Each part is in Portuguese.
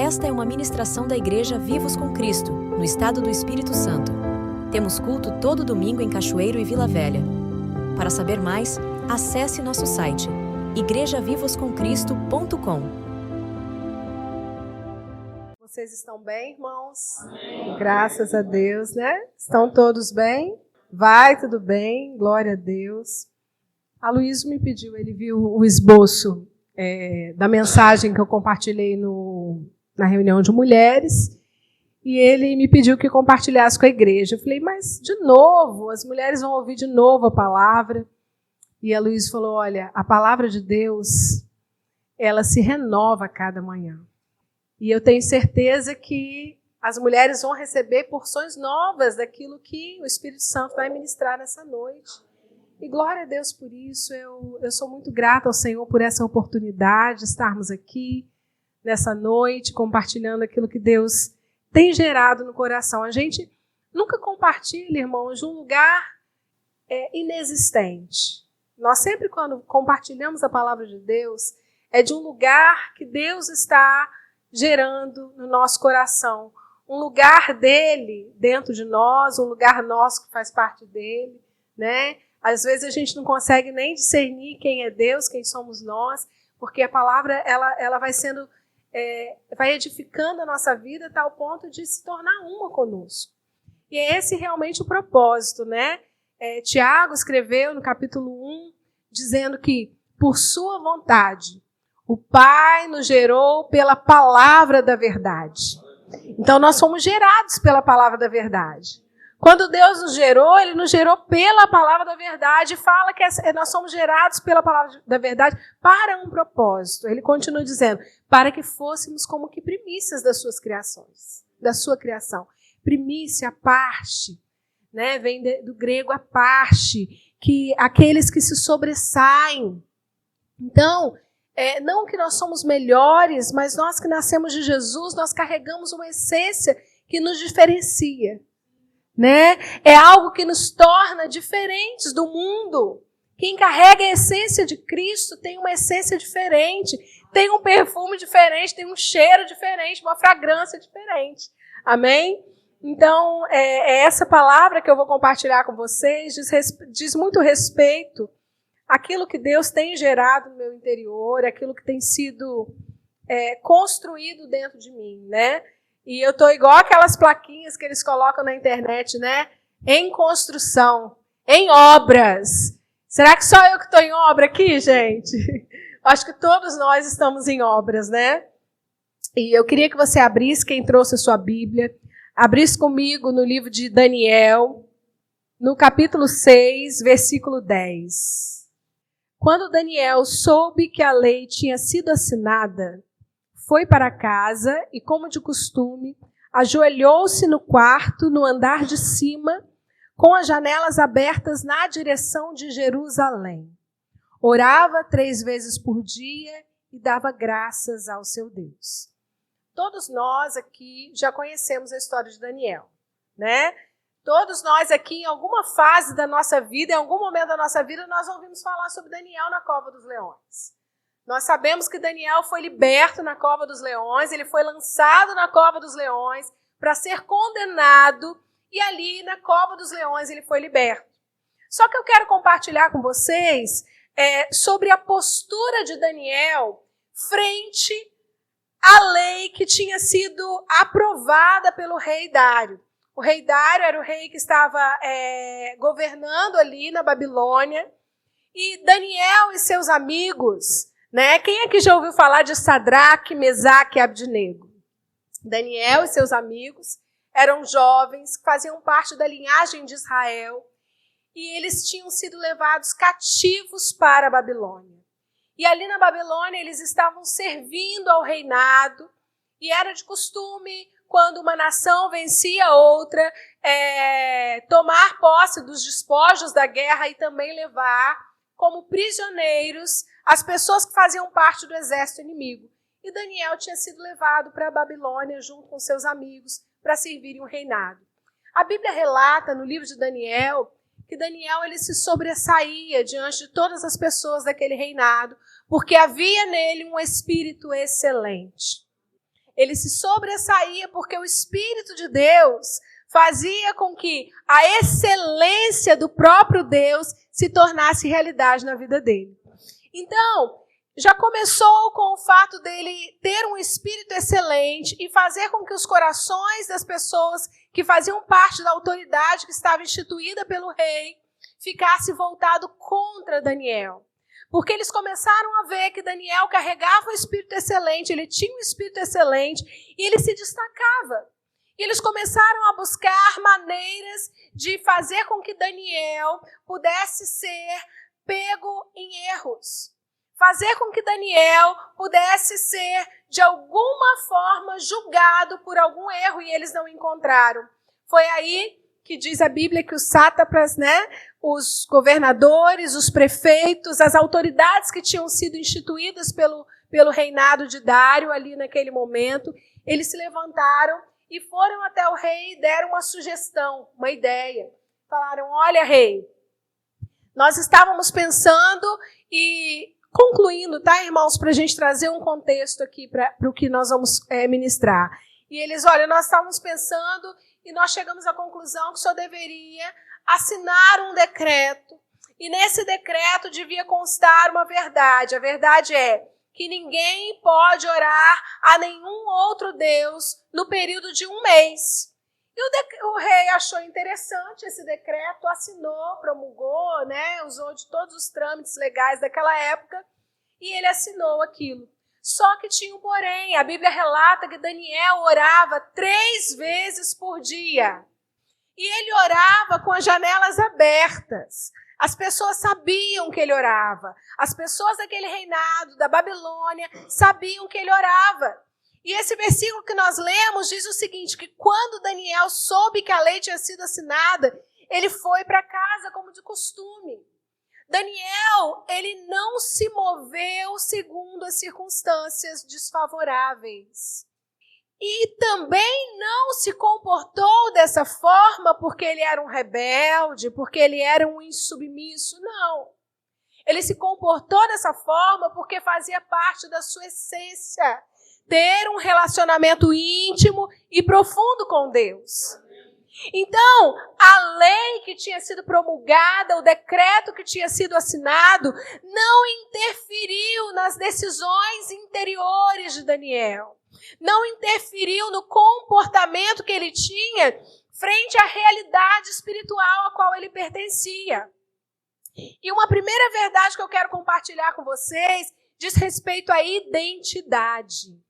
Esta é uma ministração da Igreja Vivos com Cristo, no estado do Espírito Santo. Temos culto todo domingo em Cachoeiro e Vila Velha. Para saber mais, acesse nosso site igrejavivoscomcristo.com. Vocês estão bem, irmãos? Amém. Graças a Deus, né? Estão todos bem? Vai tudo bem, glória a Deus. A Luísa me pediu, ele viu o esboço da mensagem que eu compartilhei na reunião de mulheres, e ele me pediu que compartilhasse com a igreja. Eu falei, mas de novo, as mulheres vão ouvir de novo a palavra. E a Luísa falou, olha, a palavra de Deus, ela se renova a cada manhã. E eu tenho certeza que as mulheres vão receber porções novas daquilo que o Espírito Santo vai ministrar nessa noite. E glória a Deus por isso. Eu sou muito grata ao Senhor por essa oportunidade de estarmos aqui nessa noite, compartilhando aquilo que Deus tem gerado no coração. A gente nunca compartilha, irmãos, de um lugar inexistente. Nós sempre, quando compartilhamos a palavra de Deus, é de um lugar que Deus está gerando no nosso coração. Um lugar dele dentro de nós, um lugar nosso que faz parte dele, né? Às vezes a gente não consegue nem discernir quem é Deus, quem somos nós, porque a palavra ela vai sendo, vai edificando a nossa vida a tal ponto de se tornar uma conosco. E é esse realmente o propósito, né? Tiago escreveu no capítulo 1, dizendo que, por sua vontade, o Pai nos gerou pela palavra da verdade. Então, nós fomos gerados pela palavra da verdade. Quando Deus nos gerou, Ele nos gerou pela palavra da verdade e fala que nós somos gerados pela palavra da verdade para um propósito. Ele continua dizendo, para que fôssemos como que primícias das suas criações, da sua criação. Primícia, parte, né? Vem do grego a parte, que aqueles que se sobressaem. Então, não que nós somos melhores, mas nós que nascemos de Jesus, nós carregamos uma essência que nos diferencia, né? É algo que nos torna diferentes do mundo. Quem carrega a essência de Cristo tem uma essência diferente, tem um perfume diferente, tem um cheiro diferente, uma fragrância diferente. Amém? Então, essa palavra que eu vou compartilhar com vocês diz muito respeito àquilo que Deus tem gerado no meu interior, aquilo que tem sido construído dentro de mim, né? E eu estou igual aquelas plaquinhas que eles colocam na internet, né? Em construção, em obras. Será que só eu que estou em obra aqui, gente? Acho que todos nós estamos em obras, né? E eu queria que você abrisse, quem trouxe a sua Bíblia, abrisse comigo no livro de Daniel, no capítulo 6, versículo 10. Quando Daniel soube que a lei tinha sido assinada, foi para casa e, como de costume, ajoelhou-se no quarto, no andar de cima, com as janelas abertas na direção de Jerusalém. Orava 3 vezes por dia e dava graças ao seu Deus. Todos nós aqui já conhecemos a história de Daniel, né? Todos nós aqui, em alguma fase da nossa vida, em algum momento da nossa vida, nós ouvimos falar sobre Daniel na Cova dos Leões. Nós sabemos que Daniel foi liberto na Cova dos Leões, ele foi lançado na Cova dos Leões para ser condenado, e ali na Cova dos Leões ele foi liberto. Só que eu quero compartilhar com vocês sobre a postura de Daniel frente à lei que tinha sido aprovada pelo rei Dário. O rei Dário era o rei que estava governando ali na Babilônia, e Daniel e seus amigos, né? Quem aqui já ouviu falar de Sadraque, Mesaque e Abdenego? Daniel e seus amigos eram jovens que faziam parte da linhagem de Israel, e eles tinham sido levados cativos para a Babilônia. E ali na Babilônia eles estavam servindo ao reinado, e era de costume, quando uma nação vencia outra, tomar posse dos despojos da guerra e também levar como prisioneiros as pessoas que faziam parte do exército inimigo. E Daniel tinha sido levado para a Babilônia junto com seus amigos para servirem o reinado. A Bíblia relata no livro de Daniel que Daniel ele se sobressaía diante de todas as pessoas daquele reinado, porque havia nele um espírito excelente. ele se sobressaía porque o Espírito de Deus fazia com que a excelência do próprio Deus se tornasse realidade na vida dele. Então, já começou com o fato dele ter um espírito excelente e fazer com que os corações das pessoas que faziam parte da autoridade que estava instituída pelo rei ficasse voltado contra Daniel. Porque eles começaram a ver que Daniel carregava um espírito excelente, ele tinha um espírito excelente e ele se destacava. E eles começaram a buscar maneiras de fazer com que Daniel pudesse ser pego em erros. Fazer com que Daniel pudesse ser, de alguma forma, julgado por algum erro, e eles não encontraram. Foi aí que diz a Bíblia que os sátrapas, os governadores, os prefeitos, as autoridades que tinham sido instituídas pelo reinado de Dário ali naquele momento, eles se levantaram e foram até o rei e deram uma sugestão, uma ideia. Falaram, olha, rei, nós estávamos pensando e concluindo, tá, irmãos, para a gente trazer um contexto aqui para o que nós vamos ministrar. E eles, olha, nós estávamos pensando e nós chegamos à conclusão que o senhor deveria assinar um decreto. E nesse decreto devia constar uma verdade. A verdade é que ninguém pode orar a nenhum outro Deus no período de 1 mês. E o rei achou interessante esse decreto, assinou, promulgou, usou de todos os trâmites legais daquela época, e ele assinou aquilo. Só que tinha um porém, a Bíblia relata que Daniel orava 3 vezes por dia. E ele orava com as janelas abertas. As pessoas sabiam que ele orava. As pessoas daquele reinado, da Babilônia, sabiam que ele orava. E esse versículo que nós lemos diz o seguinte, que quando Daniel soube que a lei tinha sido assinada, ele foi para casa como de costume. Daniel, ele não se moveu segundo as circunstâncias desfavoráveis. E também não se comportou dessa forma porque ele era um rebelde, porque ele era um insubmisso, não. Ele se comportou dessa forma porque fazia parte da sua essência, ter um relacionamento íntimo e profundo com Deus. Então, a lei que tinha sido promulgada, o decreto que tinha sido assinado, não interferiu nas decisões interiores de Daniel. Não interferiu no comportamento que ele tinha frente à realidade espiritual a qual ele pertencia. E uma primeira verdade que eu quero compartilhar com vocês diz respeito à identidade.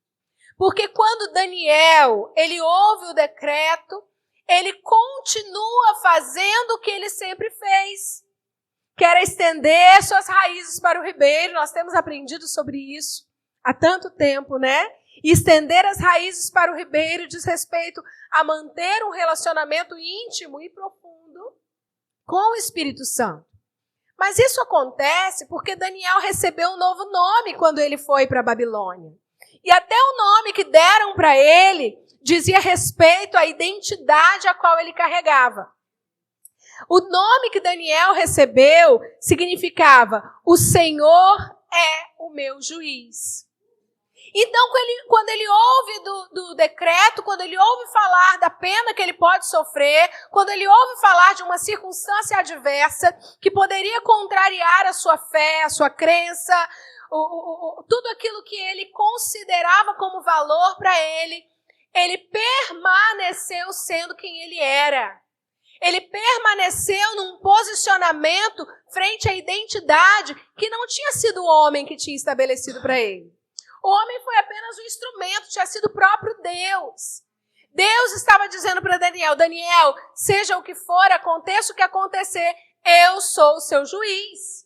Porque quando Daniel, ele ouve o decreto, ele continua fazendo o que ele sempre fez, que era estender suas raízes para o ribeiro. Nós temos aprendido sobre isso há tanto tempo, E estender as raízes para o ribeiro diz respeito a manter um relacionamento íntimo e profundo com o Espírito Santo. Mas isso acontece porque Daniel recebeu um novo nome quando ele foi para a Babilônia. E até o nome que deram para ele dizia respeito à identidade a qual ele carregava. O nome que Daniel recebeu significava: o Senhor é o meu juiz. Então, quando ele ouve do decreto, quando ele ouve falar da pena que ele pode sofrer, quando ele ouve falar de uma circunstância adversa que poderia contrariar a sua fé, a sua crença, tudo aquilo que ele considerava como valor para ele permaneceu sendo quem ele era. Ele permaneceu num posicionamento frente à identidade que não tinha sido o homem que tinha estabelecido para ele. O homem foi apenas um instrumento, tinha sido o próprio Deus. Deus estava dizendo para Daniel: Daniel, seja o que for, aconteça o que acontecer, eu sou o seu juiz.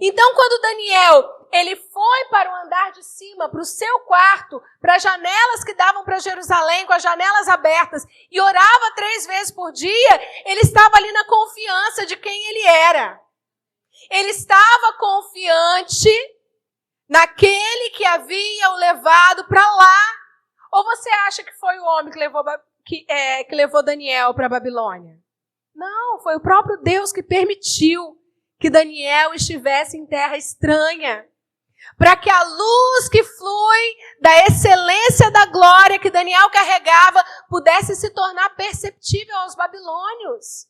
Então, quando Daniel ele foi para o andar de cima, para o seu quarto, para as janelas que davam para Jerusalém, com as janelas abertas, e orava 3 vezes por dia, ele estava ali na confiança de quem ele era. Ele estava confiante naquele que havia o levado para lá. Ou você acha que foi o homem que levou Daniel para a Babilônia? Não, foi o próprio Deus que permitiu que Daniel estivesse em terra estranha. para que a luz que flui da excelência da glória que Daniel carregava pudesse se tornar perceptível aos babilônios.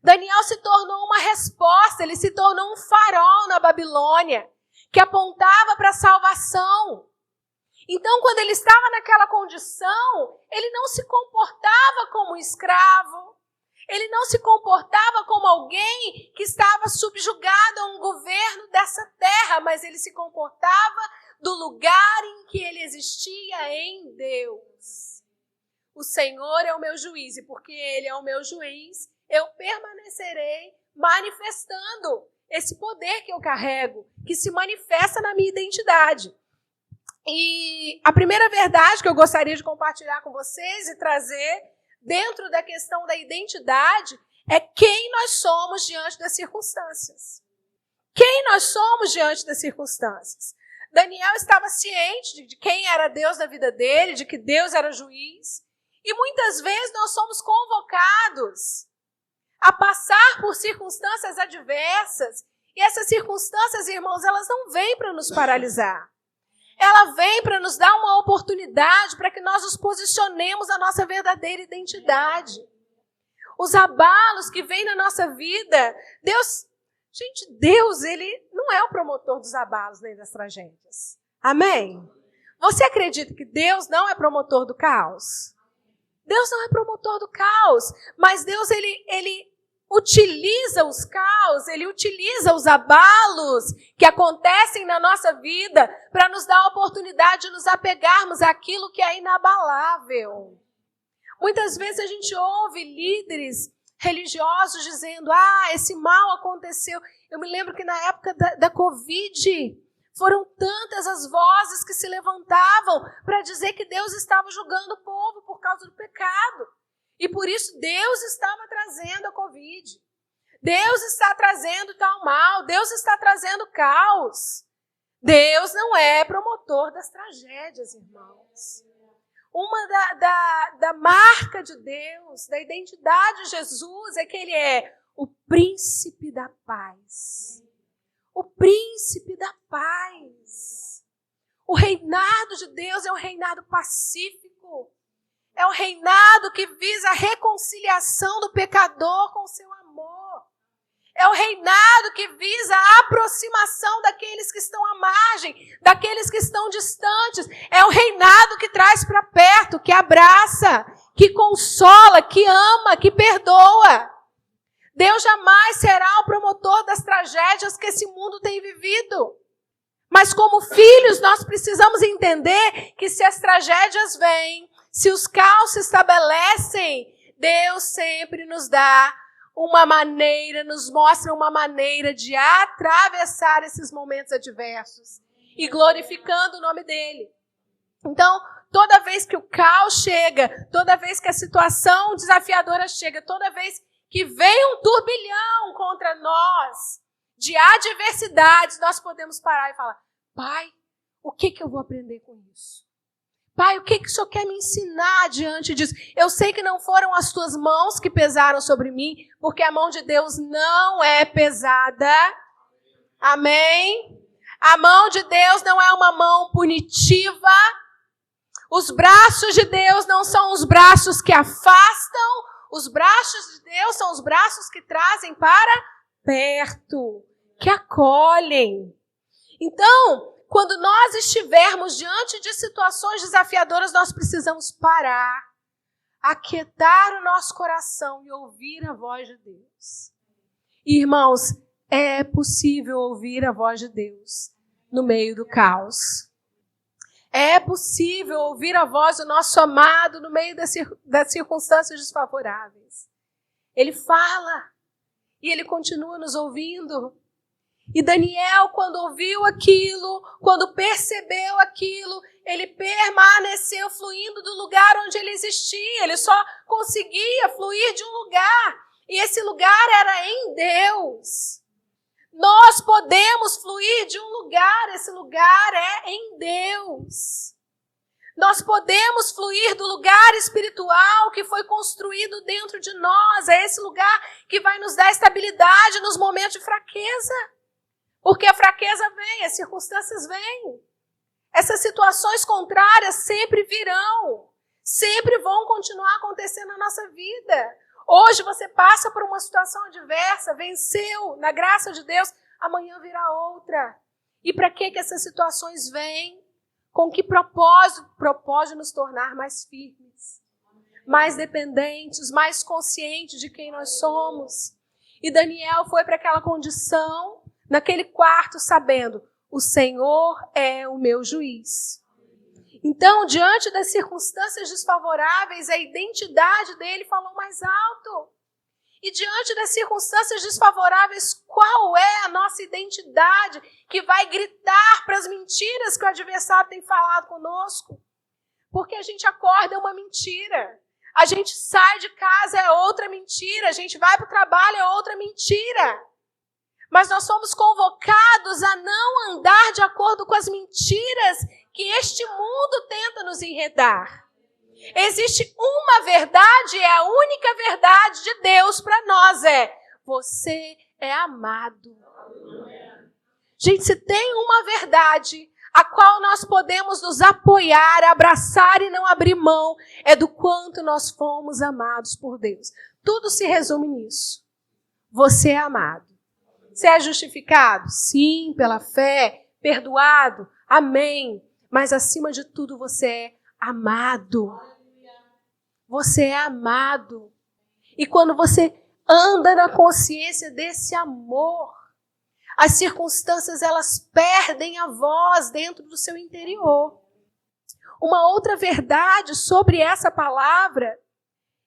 Daniel se tornou uma resposta, ele se tornou um farol na Babilônia, que apontava para a salvação. Então, quando ele estava naquela condição, ele não se comportava como um escravo, ele não se comportava como alguém que estava subjugado a um governo dessa terra, mas ele se comportava do lugar em que ele existia em Deus. O Senhor é o meu juiz, e porque Ele é o meu juiz, eu permanecerei manifestando esse poder que eu carrego, que se manifesta na minha identidade. E a primeira verdade que eu gostaria de compartilhar com vocês e trazer dentro da questão da identidade é quem nós somos diante das circunstâncias. Quem nós somos diante das circunstâncias. Daniel estava ciente de quem era Deus na vida dele, de que Deus era juiz. E muitas vezes nós somos convocados a passar por circunstâncias adversas. E essas circunstâncias, irmãos, elas não vêm para nos paralisar. Ela vem para nos dar uma oportunidade para que nós nos posicionemos na nossa verdadeira identidade. Os abalos que vêm na nossa vida, Deus, Ele não é o promotor dos abalos nem das tragédias. Amém? Você acredita que Deus não é promotor do caos? Deus não é promotor do caos, mas Deus, Ele utiliza os caos, Ele utiliza os abalos que acontecem na nossa vida para nos dar a oportunidade de nos apegarmos àquilo que é inabalável. Muitas vezes a gente ouve líderes religiosos dizendo, esse mal aconteceu. Eu me lembro que na época da Covid, foram tantas as vozes que se levantavam para dizer que Deus estava julgando o povo por causa do pecado. E por isso Deus estava trazendo a Covid. Deus está trazendo tal mal. Deus está trazendo caos. Deus não é promotor das tragédias, irmãos. Uma da marca de Deus, da identidade de Jesus, é que Ele é o príncipe da paz. O príncipe da paz. O reinado de Deus é um reinado pacífico. É um reinado que visa a reconciliação do pecador com o seu amor. É um reinado que visa a aproximação daqueles que estão à margem, daqueles que estão distantes. É um reinado que traz para perto, que abraça, que consola, que ama, que perdoa. Deus jamais será o promotor das tragédias que esse mundo tem vivido. Mas como filhos, nós precisamos entender que se as tragédias vêm, se os caos se estabelecem, Deus sempre nos dá uma maneira, nos mostra uma maneira de atravessar esses momentos adversos e glorificando o nome dele. Então, toda vez que o caos chega, toda vez que a situação desafiadora chega, toda vez que vem um turbilhão contra nós, de adversidades, nós podemos parar e falar, Pai, o que eu vou aprender com isso? Pai, o que o Senhor quer me ensinar diante disso? Eu sei que não foram as tuas mãos que pesaram sobre mim, porque a mão de Deus não é pesada. Amém? A mão de Deus não é uma mão punitiva. Os braços de Deus não são os braços que afastam. Os braços de Deus são os braços que trazem para perto, que acolhem. Então, quando nós estivermos diante de situações desafiadoras, nós precisamos parar, aquietar o nosso coração e ouvir a voz de Deus. Irmãos, é possível ouvir a voz de Deus no meio do caos. É possível ouvir a voz do nosso amado no meio das circunstâncias desfavoráveis. Ele fala e ele continua nos ouvindo. E Daniel, quando ouviu aquilo, quando percebeu aquilo, ele permaneceu fluindo do lugar onde ele existia. Ele só conseguia fluir de um lugar. E esse lugar era em Deus. Nós podemos fluir de um lugar. Esse lugar é em Deus. Nós podemos fluir do lugar espiritual que foi construído dentro de nós. É esse lugar que vai nos dar estabilidade nos momentos de fraqueza. Porque a fraqueza vem, as circunstâncias vêm. Essas situações contrárias sempre virão. Sempre vão continuar acontecendo na nossa vida. Hoje você passa por uma situação adversa, venceu, na graça de Deus, amanhã virá outra. E para que essas situações vêm? Com que propósito? Propósito de nos tornar mais firmes, mais dependentes, mais conscientes de quem nós somos. E Daniel foi para aquela condição, naquele quarto, sabendo, o Senhor é o meu juiz. Então, diante das circunstâncias desfavoráveis, a identidade dele falou mais alto. E diante das circunstâncias desfavoráveis, qual é a nossa identidade que vai gritar para as mentiras que o adversário tem falado conosco? Porque a gente acorda é uma mentira. A gente sai de casa é outra mentira. A gente vai para o trabalho é outra mentira. Mas nós somos convocados a não andar de acordo com as mentiras que este mundo tenta nos enredar. Existe uma verdade, é a única verdade de Deus para nós, você é amado. Gente, se tem uma verdade a qual nós podemos nos apoiar, abraçar e não abrir mão, é do quanto nós fomos amados por Deus. Tudo se resume nisso. Você é amado. Você é justificado? Sim, pela fé, perdoado, amém. Mas acima de tudo você é amado. Você é amado. E quando você anda na consciência desse amor, as circunstâncias elas perdem a voz dentro do seu interior. Uma outra verdade sobre essa palavra,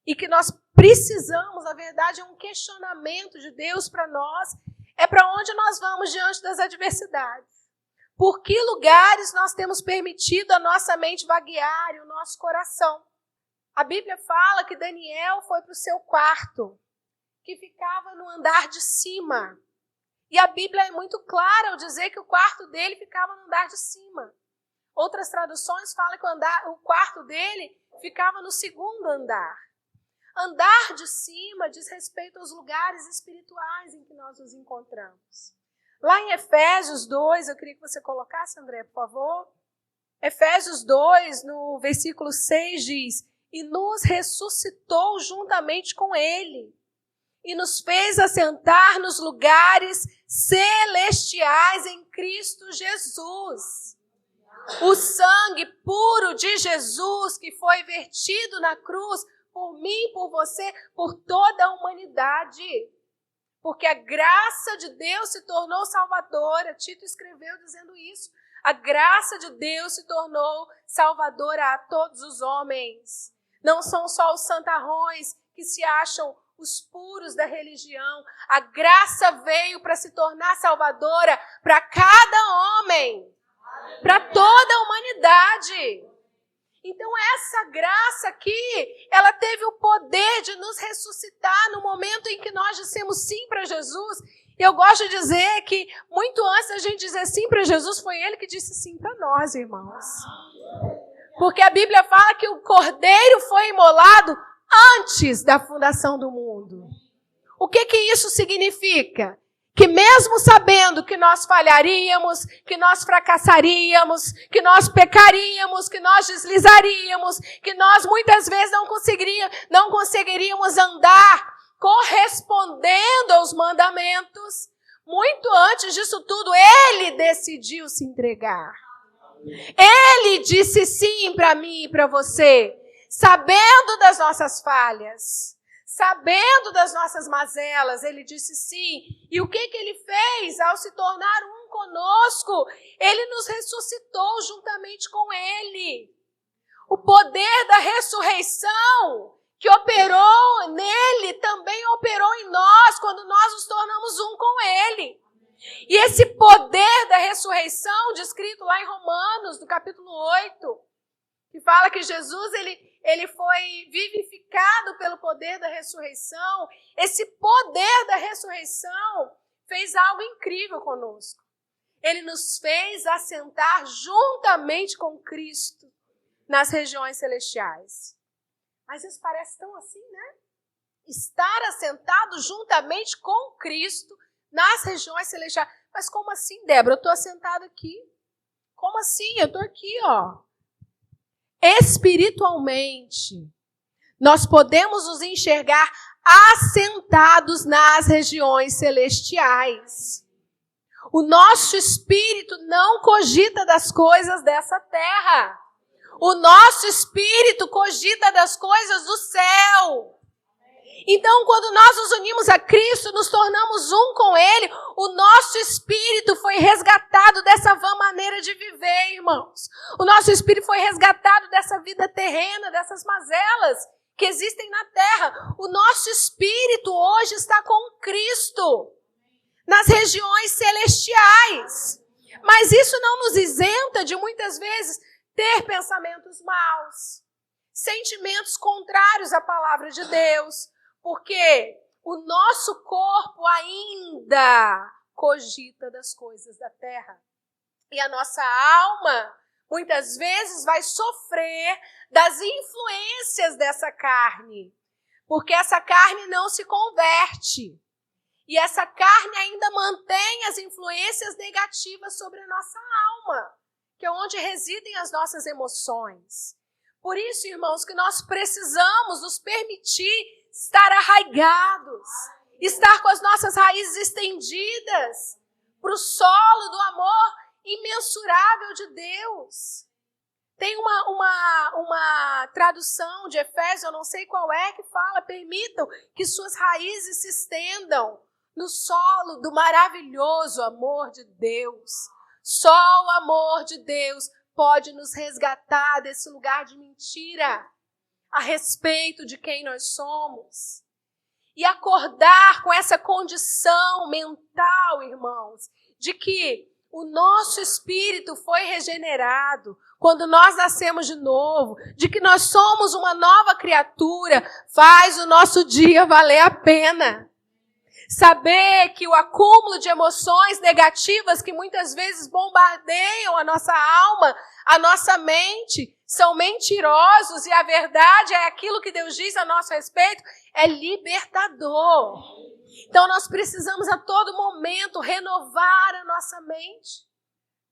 e que nós precisamos, na verdade é um questionamento de Deus para nós, é para onde nós vamos diante das adversidades. Por que lugares nós temos permitido a nossa mente vaguear e o nosso coração? A Bíblia fala que Daniel foi para o seu quarto, que ficava no andar de cima. E a Bíblia é muito clara ao dizer que o quarto dele ficava no andar de cima. Outras traduções falam que o quarto dele ficava no segundo andar. Andar de cima diz respeito aos lugares espirituais em que nós nos encontramos. Lá em Efésios 2, eu queria que você colocasse, André, por favor. Efésios 2, no versículo 6, diz: e nos ressuscitou juntamente com ele, e nos fez assentar nos lugares celestiais em Cristo Jesus. O sangue puro de Jesus que foi vertido na cruz por mim, por você, por toda a humanidade. Porque a graça de Deus se tornou salvadora. Tito escreveu dizendo isso. A graça de Deus se tornou salvadora a todos os homens. Não são só os santarrões que se acham os puros da religião. A graça veio para se tornar salvadora para cada homem, para toda a humanidade. Então essa graça aqui, ela teve o poder de nos ressuscitar no momento em que nós dissemos sim para Jesus. E eu gosto de dizer que muito antes da gente dizer sim para Jesus, foi Ele que disse sim para nós, irmãos. Porque a Bíblia fala que o Cordeiro foi imolado antes da fundação do mundo. O que isso significa? Que mesmo sabendo que nós falharíamos, que nós fracassaríamos, que nós pecaríamos, que nós deslizaríamos, que nós muitas vezes não conseguiríamos andar correspondendo aos mandamentos, muito antes disso tudo, Ele decidiu se entregar. Ele disse sim para mim e para você, sabendo das nossas falhas, sabendo das nossas mazelas, Ele disse sim. E o que Ele fez ao se tornar um conosco? Ele nos ressuscitou juntamente com Ele. O poder da ressurreição que operou nele também operou em nós quando nós nos tornamos um com Ele. E esse poder da ressurreição, descrito lá em Romanos, no capítulo 8, que fala que Jesus ele foi vivificado pelo poder da ressurreição. Esse poder da ressurreição fez algo incrível conosco. Ele nos fez assentar juntamente com Cristo nas regiões celestiais. Mas isso parece tão assim, né? Estar assentado juntamente com Cristo nas regiões celestiais. Mas como assim, Débora? Eu estou assentado aqui. Como assim? Eu estou aqui, ó. Espiritualmente, nós podemos nos enxergar assentados nas regiões celestiais. O nosso espírito não cogita das coisas dessa terra. O nosso espírito cogita das coisas do céu. Então, quando nós nos unimos a Cristo, nos tornamos um com Ele, o nosso espírito foi resgatado dessa vã maneira de viver, irmãos. O nosso espírito foi resgatado dessa vida terrena, dessas mazelas que existem na terra. O nosso espírito hoje está com Cristo, nas regiões celestiais. Mas isso não nos isenta de, muitas vezes, ter pensamentos maus, sentimentos contrários à palavra de Deus, porque o nosso corpo ainda cogita das coisas da terra. E a nossa alma, muitas vezes, vai sofrer das influências dessa carne, porque essa carne não se converte. E essa carne ainda mantém as influências negativas sobre a nossa alma, que é onde residem as nossas emoções. Por isso, irmãos, que nós precisamos nos permitir estar arraigados, estar com as nossas raízes estendidas para o solo do amor imensurável de Deus. Tem uma tradução de Efésios, eu não sei qual é, que fala: permitam que suas raízes se estendam no solo do maravilhoso amor de Deus. Só o amor de Deus pode nos resgatar desse lugar de mentira a respeito de quem nós somos. E acordar com essa condição mental, irmãos, de que o nosso espírito foi regenerado quando nós nascemos de novo, de que nós somos uma nova criatura, faz o nosso dia valer a pena. Saber que o acúmulo de emoções negativas que muitas vezes bombardeiam a nossa alma, a nossa mente, são mentirosos e a verdade é aquilo que Deus diz a nosso respeito, é libertador. Então nós precisamos a todo momento renovar a nossa mente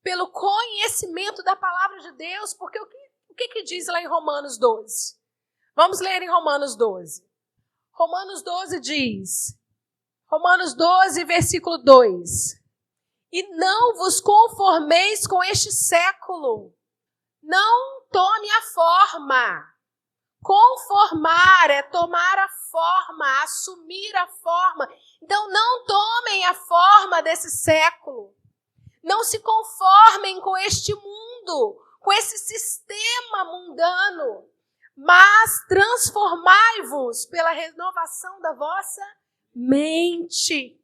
pelo conhecimento da palavra de Deus, porque o que diz lá em Romanos 12? Vamos ler em Romanos 12. Romanos 12 diz... Romanos 12, versículo 2. E não vos conformeis com este século. Não tome a forma. Conformar é tomar a forma, assumir a forma. Então não tomem a forma desse século. Não se conformem com este mundo, com esse sistema mundano. Mas transformai-vos pela renovação da vossa mente,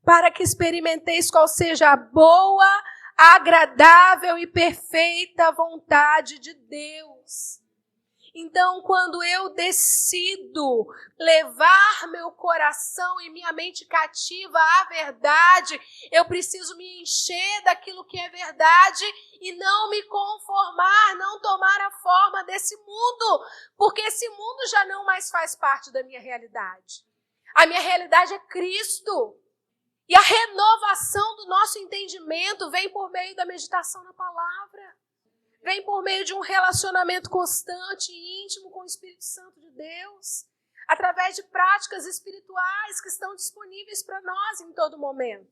para que experimenteis qual seja a boa, agradável e perfeita vontade de Deus. Então, quando eu decido levar meu coração e minha mente cativa à verdade, eu preciso me encher daquilo que é verdade e não me conformar, não tomar a forma desse mundo, porque esse mundo já não mais faz parte da minha realidade. A minha realidade é Cristo. E a renovação do nosso entendimento vem por meio da meditação na palavra. Vem por meio de um relacionamento constante e íntimo com o Espírito Santo de Deus. Através de práticas espirituais que estão disponíveis para nós em todo momento.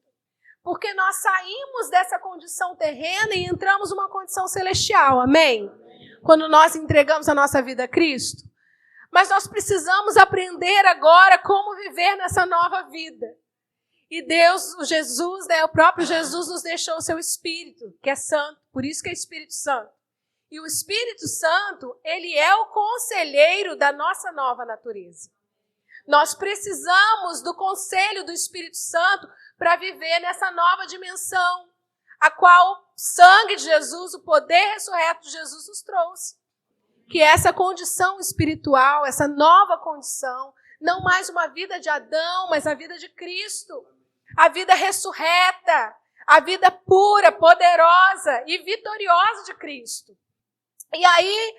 Porque nós saímos dessa condição terrena e entramos numa condição celestial. Amém? Quando nós entregamos a nossa vida a Cristo. Mas nós precisamos aprender agora como viver nessa nova vida. E Deus, o Jesus, o próprio Jesus nos deixou o seu Espírito, que é santo, por isso que é Espírito Santo. E o Espírito Santo, ele é o conselheiro da nossa nova natureza. Nós precisamos do conselho do Espírito Santo para viver nessa nova dimensão, a qual o sangue de Jesus, o poder ressurreto de Jesus nos trouxe. Que essa condição espiritual, essa nova condição, não mais uma vida de Adão, mas a vida de Cristo. A vida ressurreta, a vida pura, poderosa e vitoriosa de Cristo. E aí,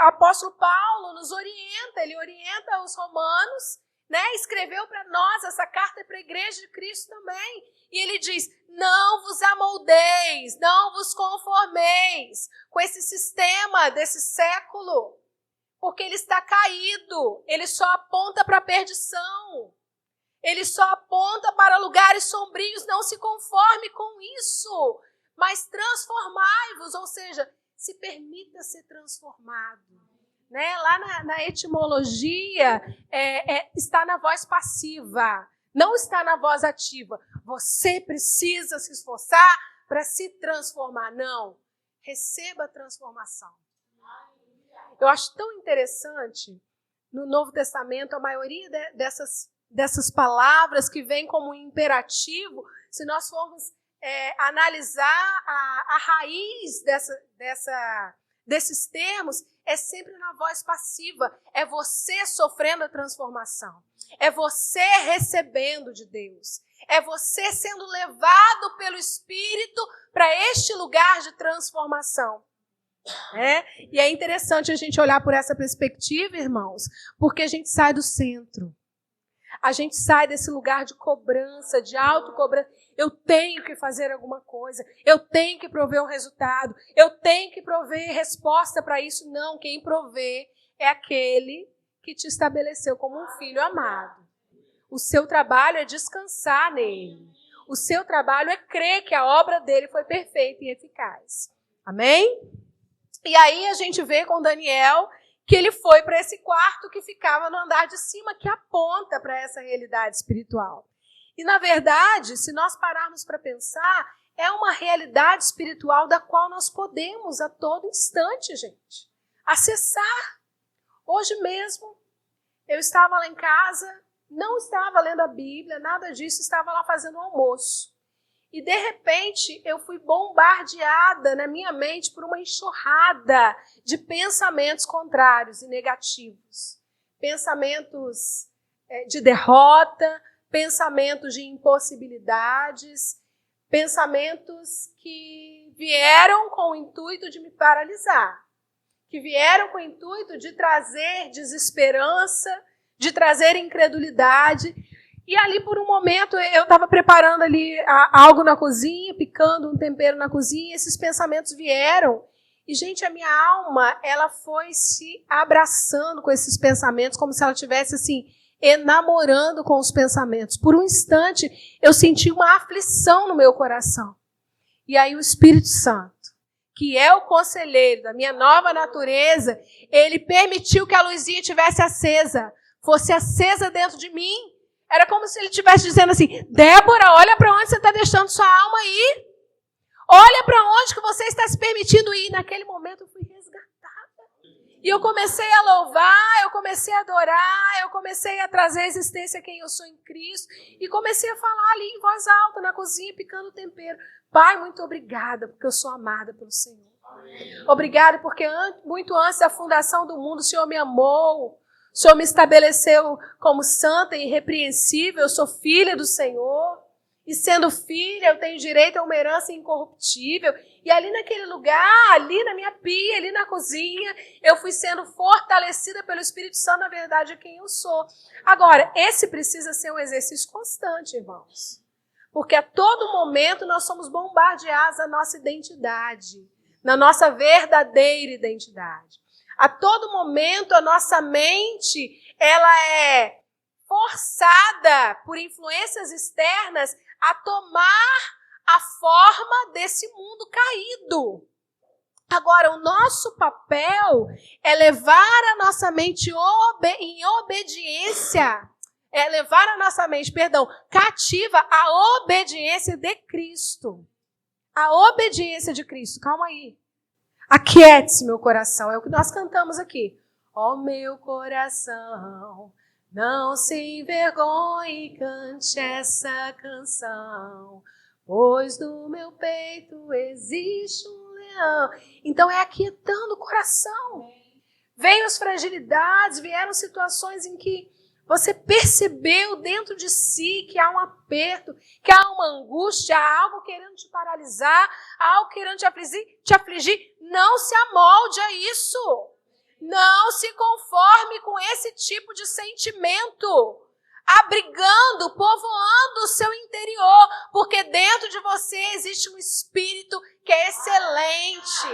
o apóstolo Paulo nos orienta, ele orienta os romanos, né, escreveu para nós, essa carta é para a igreja de Cristo também. E ele diz, não vos amoldeis, não vos conformeis com esse sistema desse século, porque ele está caído, ele só aponta para a perdição, ele só aponta para lugares sombrios. Não se conforme com isso, mas transformai-vos, ou seja, se permita ser transformado. Né? Lá na etimologia, está na voz passiva, não está na voz ativa. Você precisa se esforçar para se transformar. Não, receba a transformação. Eu acho tão interessante, no Novo Testamento, a maioria dessas palavras que vêm como um imperativo, se nós formos analisar a raiz desses termos, é sempre na voz passiva. É você sofrendo a transformação. É você recebendo de Deus. É você sendo levado pelo Espírito para este lugar de transformação. E é interessante a gente olhar por essa perspectiva, irmãos, porque a gente sai do centro. A gente sai desse lugar de cobrança, de autocobrança. Eu tenho que fazer alguma coisa. Eu tenho que prover um resultado. Eu tenho que prover resposta para isso. Não, quem provê é aquele que te estabeleceu como um filho amado. O seu trabalho é descansar nele. O seu trabalho é crer que a obra dele foi perfeita e eficaz. Amém? E aí a gente vê com Daniel que ele foi para esse quarto que ficava no andar de cima, que aponta para essa realidade espiritual. E, na verdade, se nós pararmos para pensar, é uma realidade espiritual da qual nós podemos, a todo instante, gente, acessar. Hoje mesmo, eu estava lá em casa, não estava lendo a Bíblia, nada disso, estava lá fazendo um almoço. E, de repente, eu fui bombardeada na minha mente por uma enxurrada de pensamentos contrários e negativos. Pensamentos de derrota, pensamentos de impossibilidades, pensamentos que vieram com o intuito de me paralisar, que vieram com o intuito de trazer desesperança, de trazer incredulidade. E ali, por um momento, eu estava preparando ali algo na cozinha, picando um tempero na cozinha, esses pensamentos vieram. E, gente, a minha alma, ela foi se abraçando com esses pensamentos, como se ela estivesse, assim, enamorando com os pensamentos. Por um instante, eu senti uma aflição no meu coração. E aí o Espírito Santo, que é o conselheiro da minha nova natureza, ele permitiu que a luzinha estivesse acesa, fosse acesa dentro de mim. Era como se ele estivesse dizendo assim, Débora, olha para onde você está deixando sua alma ir. Olha para onde que você está se permitindo ir. Naquele momento eu fui resgatada. E eu comecei a louvar, eu comecei a adorar, eu comecei a trazer à existência quem eu sou em Cristo. E comecei a falar ali em voz alta, na cozinha, picando tempero. Pai, muito obrigada, porque eu sou amada pelo Senhor. Obrigada, porque muito antes da fundação do mundo, o Senhor me amou. O Senhor me estabeleceu como santa e irrepreensível, eu sou filha do Senhor. E sendo filha, eu tenho direito a uma herança incorruptível. E ali naquele lugar, ali na minha pia, ali na cozinha, eu fui sendo fortalecida pelo Espírito Santo, na verdade, quem eu sou. Agora, esse precisa ser um exercício constante, irmãos. Porque a todo momento nós somos bombardeados na nossa identidade, na nossa verdadeira identidade. A todo momento a nossa mente, ela é forçada por influências externas a tomar a forma desse mundo caído. Agora, o nosso papel é levar a nossa mente em obediência, levar a nossa mente, cativa à obediência de Cristo. A obediência de Cristo. Calma aí. Aquiete-se, meu coração. É o que nós cantamos aqui. Ó meu coração, não se envergonhe, cante essa canção, pois no meu peito existe um leão. Então é aquietando o coração. Veio as fragilidades, vieram situações em que você percebeu dentro de si que há um aperto, que há uma angústia, há algo querendo te paralisar, há algo querendo te afligir. Não se amolde a isso. Não se conforme com esse tipo de sentimento. abrigando, povoando o seu interior, porque dentro de você existe um espírito que é excelente,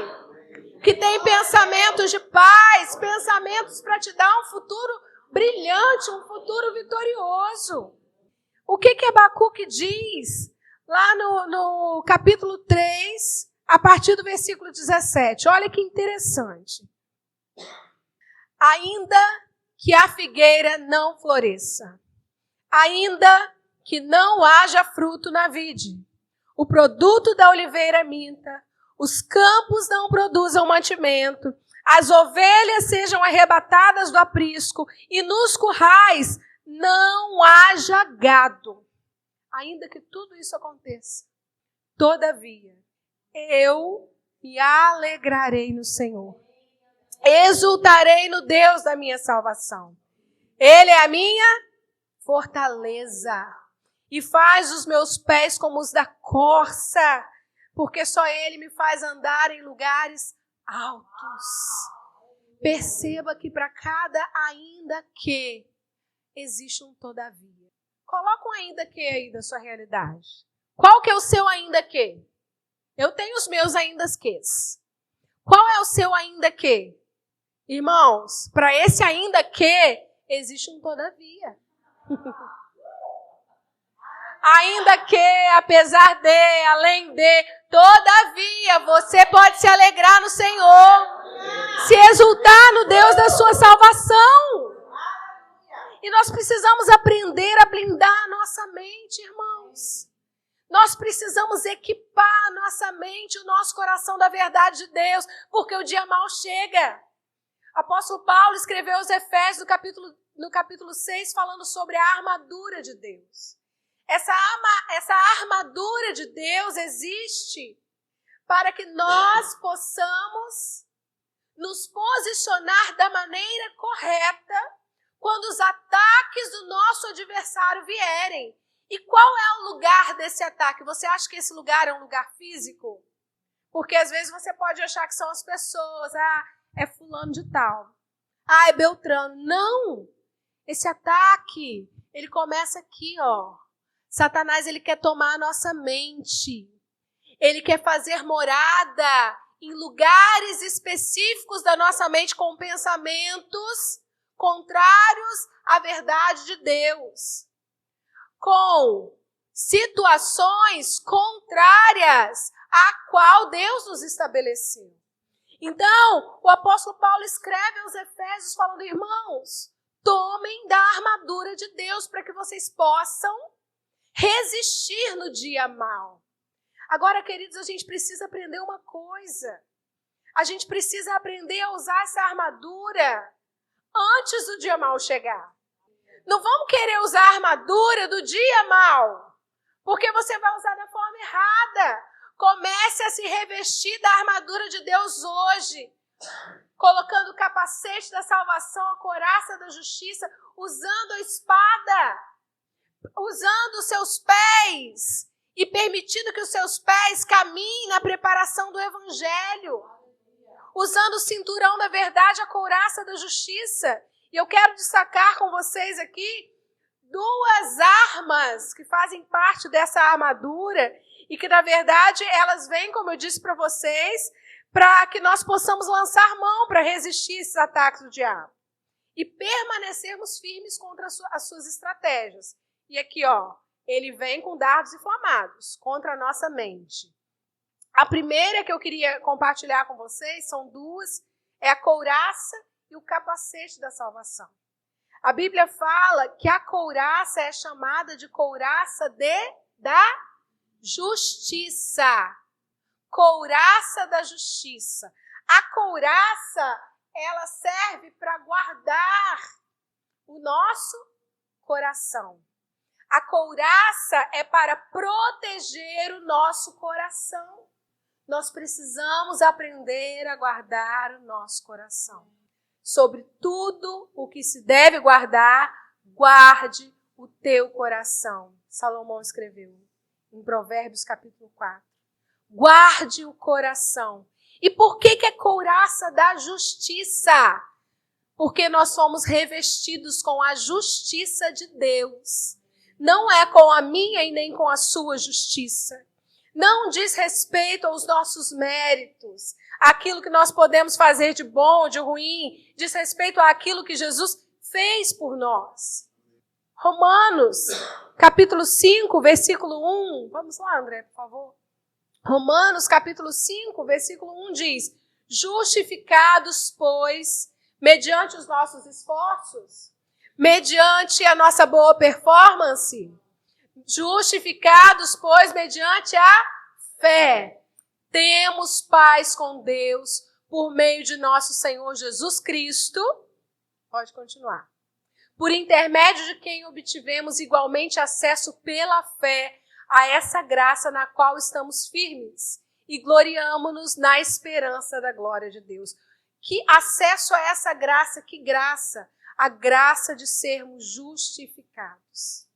que tem pensamentos de paz, pensamentos para te dar um futuro brilhante, um futuro vitorioso. O que Abacuque diz lá no capítulo 3, a partir do versículo 17? Olha que interessante. Ainda que a figueira não floresça, ainda que não haja fruto na vide, o produto da oliveira minta, os campos não produzam mantimento, as ovelhas sejam arrebatadas do aprisco e nos currais não haja gado. Ainda que tudo isso aconteça, todavia, eu me alegrarei no Senhor. Exultarei no Deus da minha salvação. Ele é a minha fortaleza e faz os meus pés como os da corça, porque só Ele me faz andar em lugares altos. Perceba que para cada ainda que existe um todavia. Coloca um ainda que aí da sua realidade. Qual que é o seu ainda que? Eu tenho os meus ainda ques. Qual é o seu ainda que? Irmãos, para esse ainda que existe um todavia. Ainda que, apesar de, além de, todavia, você pode se alegrar no Senhor, se exultar no Deus da sua salvação. E nós precisamos aprender a blindar a nossa mente, irmãos. Nós precisamos equipar a nossa mente, o nosso coração da verdade de Deus, porque o dia mau chega. Apóstolo Paulo escreveu aos Efésios no capítulo 6 falando sobre a armadura de Deus. Essa armadura de Deus existe para que nós possamos nos posicionar da maneira correta quando os ataques do nosso adversário vierem. E qual é o lugar desse ataque? Você acha que esse lugar é um lugar físico? Porque às vezes você pode achar que são as pessoas, é fulano de tal, é Beltrano. Não! Esse ataque, ele começa aqui, ó. Satanás, ele quer tomar a nossa mente. Ele quer fazer morada em lugares específicos da nossa mente com pensamentos contrários à verdade de Deus. Com situações contrárias à qual Deus nos estabeleceu. Então, o apóstolo Paulo escreve aos Efésios falando, irmãos, tomem da armadura de Deus para que vocês possam resistir no dia mau. Agora, queridos, a gente precisa aprender uma coisa. A gente precisa aprender a usar essa armadura antes do dia mau chegar. Não vamos querer usar a armadura do dia mau, porque você vai usar da forma errada. Comece a se revestir da armadura de Deus hoje, colocando o capacete da salvação, a couraça da justiça, usando a espada, usando os seus pés e permitindo que os seus pés caminhem na preparação do evangelho, usando o cinturão da verdade, a couraça da justiça. E eu quero destacar com vocês aqui 2 armas que fazem parte dessa armadura e que, na verdade, elas vêm, como eu disse para vocês, para que nós possamos lançar mão para resistir esses ataques do diabo e permanecermos firmes contra as suas estratégias. E aqui, ó, ele vem com dardos inflamados contra a nossa mente. A primeira que eu queria compartilhar com vocês são 2, é a couraça e o capacete da salvação. A Bíblia fala que a couraça é chamada de couraça da justiça. Couraça da justiça. A couraça, ela serve para guardar o nosso coração. A couraça é para proteger o nosso coração. Nós precisamos aprender a guardar o nosso coração. Sobre tudo o que se deve guardar, guarde o teu coração. Salomão escreveu em Provérbios capítulo 4. Guarde o coração. E por que é couraça da justiça? porque nós somos revestidos com a justiça de Deus. Não é com a minha e nem com a sua justiça. Não diz respeito aos nossos méritos, aquilo que nós podemos fazer de bom ou de ruim, diz respeito àquilo que Jesus fez por nós. Romanos, capítulo 5, versículo 1. Vamos lá, André, por favor. Romanos, capítulo 5, versículo 1 diz: justificados, pois, mediante os nossos esforços, mediante a nossa boa performance, justificados, pois, mediante a fé, temos paz com Deus por meio de nosso Senhor Jesus Cristo. Pode continuar. Por intermédio de quem obtivemos igualmente acesso pela fé a essa graça na qual estamos firmes e gloriamo-nos na esperança da glória de Deus. Que acesso a essa graça? Que graça? A graça de sermos justificados.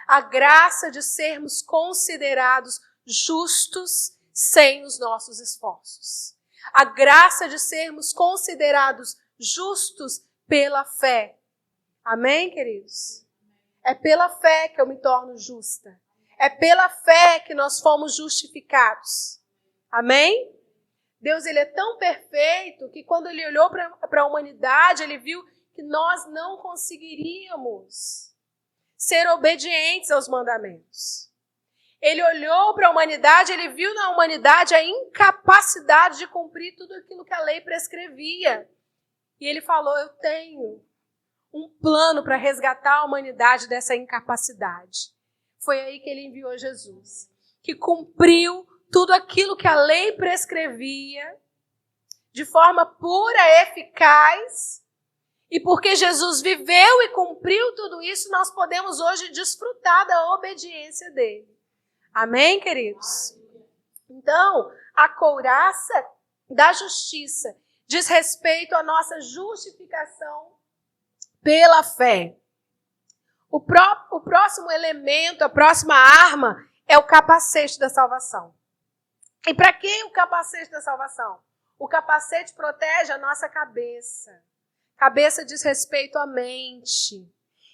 A graça de sermos considerados justos sem os nossos esforços. A graça de sermos considerados justos pela fé. Amém, queridos? É pela fé que eu me torno justa. É pela fé que nós fomos justificados. Amém? Deus, ele é tão perfeito que quando ele olhou para a humanidade, ele viu que nós não conseguiríamos ser obedientes aos mandamentos. Ele olhou para a humanidade, ele viu na humanidade a incapacidade de cumprir tudo aquilo que a lei prescrevia. E ele falou: eu tenho um plano para resgatar a humanidade dessa incapacidade. Foi aí que ele enviou Jesus, que cumpriu tudo aquilo que a lei prescrevia de forma pura, eficaz. E porque Jesus viveu e cumpriu tudo isso, nós podemos hoje desfrutar da obediência dele. Amém, queridos? Então, a couraça da justiça diz respeito à nossa justificação pela fé. O próximo elemento, a próxima arma é o capacete da salvação. E para que o capacete da salvação? O capacete protege a nossa cabeça. Cabeça diz respeito à mente.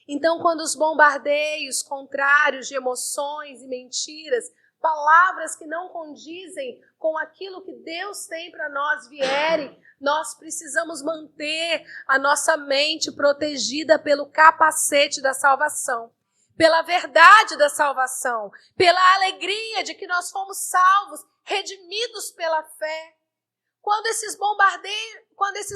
Então, quando os bombardeios contrários de emoções e mentiras, palavras que não condizem com aquilo que Deus tem para nós vierem, nós precisamos manter a nossa mente protegida pelo capacete da salvação, pela verdade da salvação, pela alegria de que nós fomos salvos, redimidos pela fé. Quando esses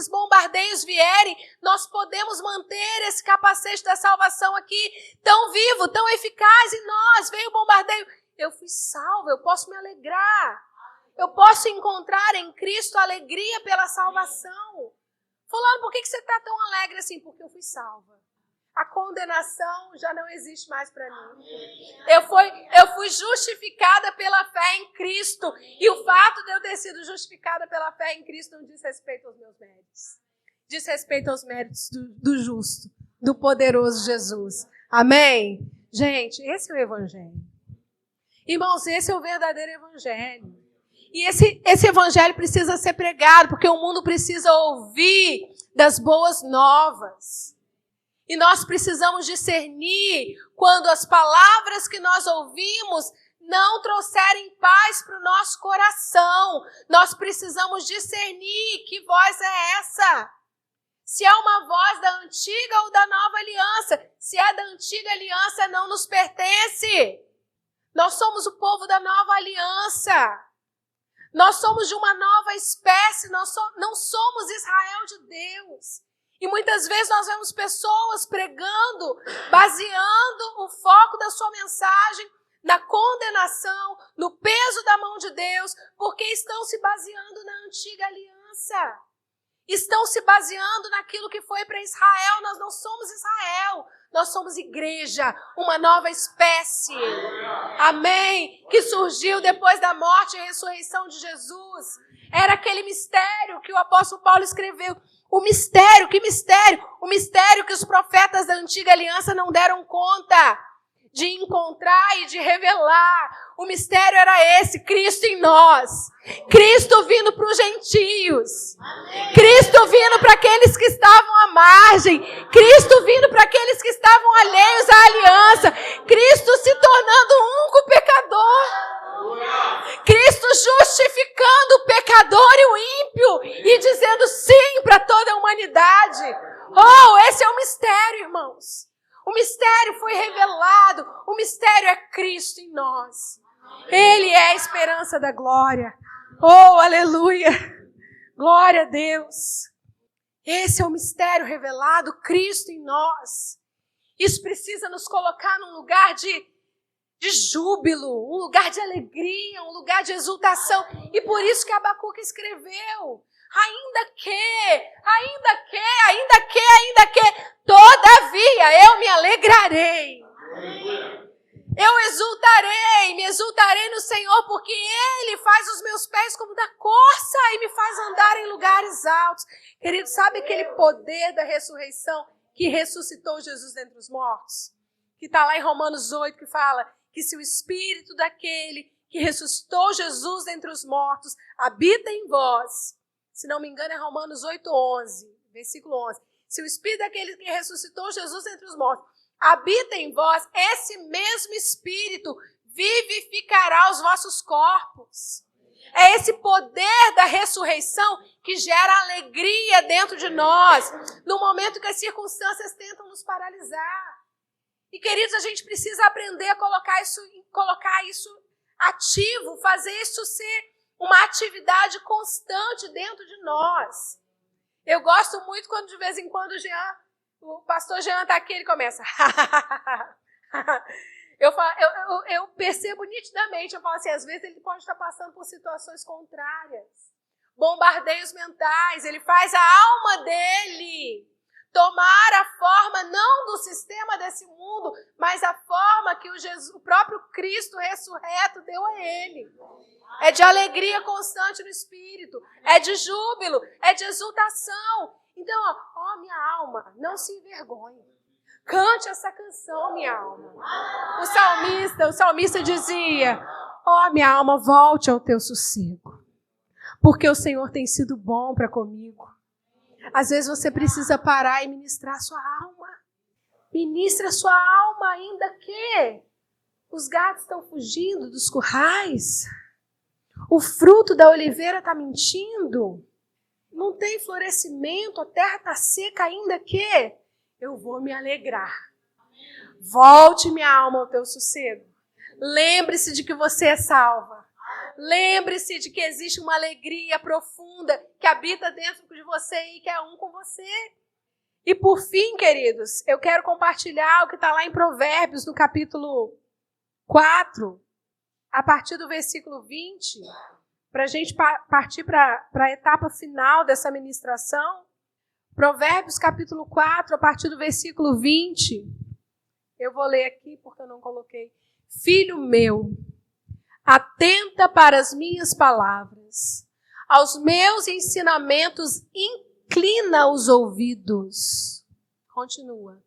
bombardeios vierem, nós podemos manter esse capacete da salvação aqui tão vivo, tão eficaz em nós. Veio o bombardeio, eu fui salvo, eu posso me alegrar. Eu posso encontrar em Cristo alegria pela salvação. Fulano, por que você está tão alegre assim? Porque eu fui salva. A condenação já não existe mais para mim. Eu fui justificada pela fé em Cristo. E o fato de eu ter sido justificada pela fé em Cristo não diz respeito aos meus méritos. Diz respeito aos méritos do justo, do poderoso Jesus. Amém? Gente, esse é o Evangelho. Irmãos, esse é o verdadeiro Evangelho. E esse Evangelho precisa ser pregado, porque o mundo precisa ouvir das boas novas. E nós precisamos discernir quando as palavras que nós ouvimos não trouxerem paz para o nosso coração. Nós precisamos discernir que voz é essa. Se é uma voz da antiga ou da nova aliança. Se é da antiga aliança, não nos pertence. Nós somos o povo da nova aliança. Nós somos de uma nova espécie. Nós não somos Israel de Deus. E muitas vezes nós vemos pessoas pregando, baseando o foco da sua mensagem na condenação, no peso da mão de Deus, porque estão se baseando na antiga aliança. Estão se baseando naquilo que foi para Israel. Nós não somos Israel, nós somos igreja, uma nova espécie. Amém? Que surgiu depois da morte e ressurreição de Jesus. Era aquele mistério que o apóstolo Paulo escreveu. O mistério, que mistério? O mistério que os profetas da antiga aliança não deram conta de encontrar e de revelar. O mistério era esse, Cristo em nós. Cristo vindo para os gentios. Cristo vindo para aqueles que estavam à margem. Cristo vindo para aqueles que estavam alheios à aliança. Cristo se tornando um com o pecador. Cristo justificando o pecador e o ímpio e dizendo sim para toda a humanidade. Oh, esse é o mistério, irmãos. O mistério foi revelado. O mistério é Cristo em nós. Ele é a esperança da glória. Oh, aleluia. Glória a Deus. Esse é o mistério revelado, Cristo em nós. Isso precisa nos colocar num lugar de júbilo, um lugar de alegria, um lugar de exultação. E por isso que Abacuque escreveu: ainda que, todavia eu me alegrarei. Eu exultarei, me exultarei no Senhor, porque Ele faz os meus pés como da corça e me faz andar em lugares altos. Querido, sabe aquele poder da ressurreição que ressuscitou Jesus dentre os mortos? Que está lá em Romanos 8, que fala que se o Espírito daquele que ressuscitou Jesus dentre os mortos habita em vós, se não me engano é Romanos 8:11, versículo 11. Se o Espírito daquele que ressuscitou Jesus dentre os mortos habita em vós, esse mesmo Espírito vivificará os vossos corpos. É esse poder da ressurreição que gera alegria dentro de nós, no momento que as circunstâncias tentam nos paralisar. E, queridos, a gente precisa aprender a colocar isso ativo, fazer isso ser uma atividade constante dentro de nós. Eu gosto muito quando, de vez em quando, o pastor Jean está aqui, ele começa. Eu percebo nitidamente, eu falo assim, às vezes ele pode estar passando por situações contrárias, bombardeios mentais, ele faz a alma dele tomar a forma não do sistema desse mundo, mas a forma que o próprio Cristo ressurreto deu a ele. É de alegria constante no Espírito, é de júbilo, é de exultação. Então, ó, minha alma, não se envergonhe. Cante essa canção, minha alma. O salmista dizia: ó, minha alma, volte ao teu sossego, porque o Senhor tem sido bom para comigo. Às vezes você precisa parar e ministrar a sua alma. Ministra a sua alma, ainda que os gatos estão fugindo dos currais. O fruto da oliveira está mentindo. Não tem florescimento, a terra está seca, ainda que eu vou me alegrar. Volte, minha alma, ao teu sossego. Lembre-se de que você é salva. Lembre-se de que existe uma alegria profunda que habita dentro de você e que é um com você. E por fim, queridos, eu quero compartilhar o que está lá em Provérbios, no capítulo 4, a partir do versículo 20, para a gente partir para a etapa final dessa ministração. Provérbios, capítulo 4, a partir do versículo 20. Eu vou ler aqui porque eu não coloquei. Filho meu, atenta para as minhas palavras, aos meus ensinamentos inclina os ouvidos. Continua.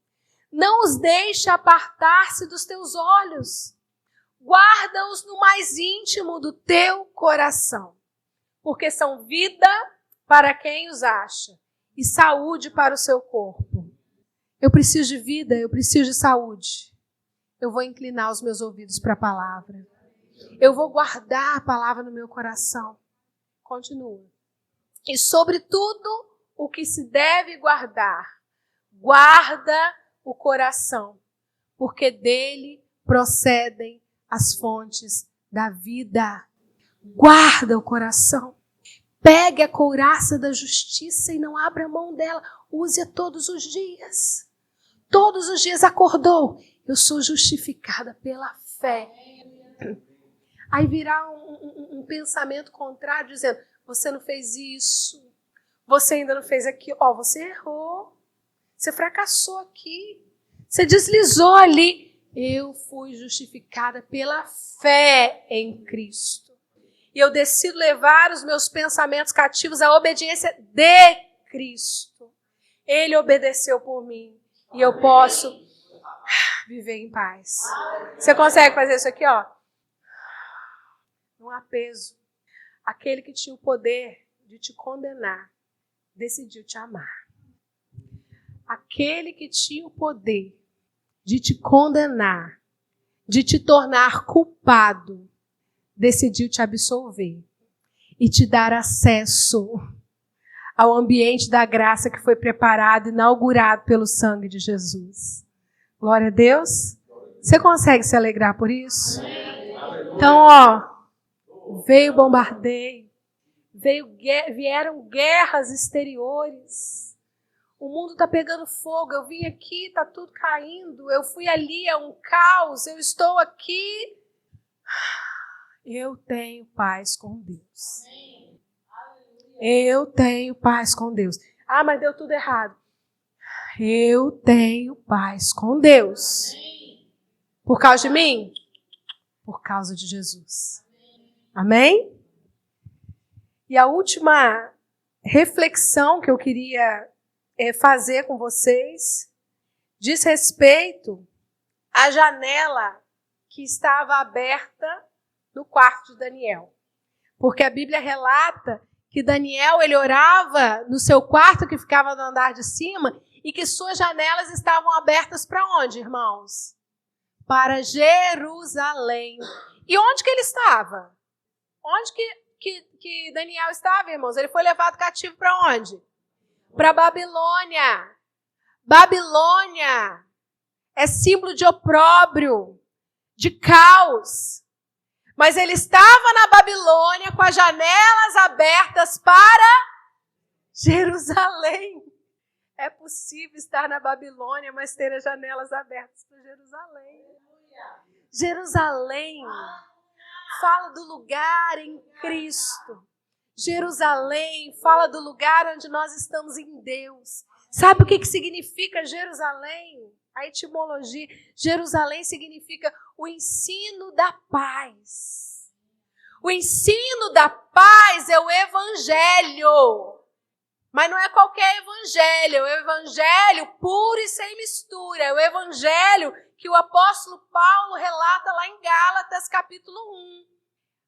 Não os deixe apartar-se dos teus olhos. Guarda-os no mais íntimo do teu coração, porque são vida para quem os acha e saúde para o seu corpo. Eu preciso de vida, eu preciso de saúde. Eu vou inclinar os meus ouvidos para a palavra. Eu vou guardar a palavra no meu coração. Continua. E sobre tudo o que se deve guardar, guarda o coração, porque dele procedem as fontes da vida. Guarda o coração. Pegue a couraça da justiça e não abra mão dela. Use-a todos os dias. Todos os dias acordou. Eu sou justificada pela fé. Aí virá um pensamento contrário, dizendo, você não fez isso, você ainda não fez aquilo, você errou, você fracassou aqui, você deslizou ali. Eu fui justificada pela fé em Cristo. E eu decido levar os meus pensamentos cativos à obediência de Cristo. Ele obedeceu por mim. E eu posso viver em paz. Você consegue fazer isso aqui, ó? Não há peso. Aquele que tinha o poder de te condenar, decidiu te amar. Aquele que tinha o poder de te condenar, de te tornar culpado, decidiu te absolver e te dar acesso ao ambiente da graça que foi preparado, inaugurado pelo sangue de Jesus. Glória a Deus. Você consegue se alegrar por isso? Então, ó, veio bombardeio, vieram guerras exteriores. O mundo está pegando fogo, eu vim aqui, está tudo caindo, eu fui ali, é um caos, eu estou aqui. Eu tenho paz com Deus. Eu tenho paz com Deus. Ah, mas deu tudo errado. Eu tenho paz com Deus. Por causa de mim? Por causa de Jesus. Amém? E a última reflexão que eu queria fazer com vocês diz respeito à janela que estava aberta no quarto de Daniel. Porque a Bíblia relata que Daniel, ele orava no seu quarto que ficava no andar de cima e que suas janelas estavam abertas para onde, irmãos? Para Jerusalém. E onde que ele estava? Onde que Daniel estava, irmãos? Ele foi levado cativo para onde? Para Babilônia. Babilônia é símbolo de opróbrio, de caos. Mas ele estava na Babilônia com as janelas abertas para Jerusalém. É possível estar na Babilônia, mas ter as janelas abertas para Jerusalém. Jerusalém fala do lugar em Cristo. Jerusalém fala do lugar onde nós estamos em Deus. Sabe o que significa Jerusalém? A etimologia. Jerusalém significa o ensino da paz. O ensino da paz é o evangelho. Mas não é qualquer evangelho. É o evangelho puro e sem mistura. É o evangelho que o apóstolo Paulo relata lá em Gálatas, capítulo 1.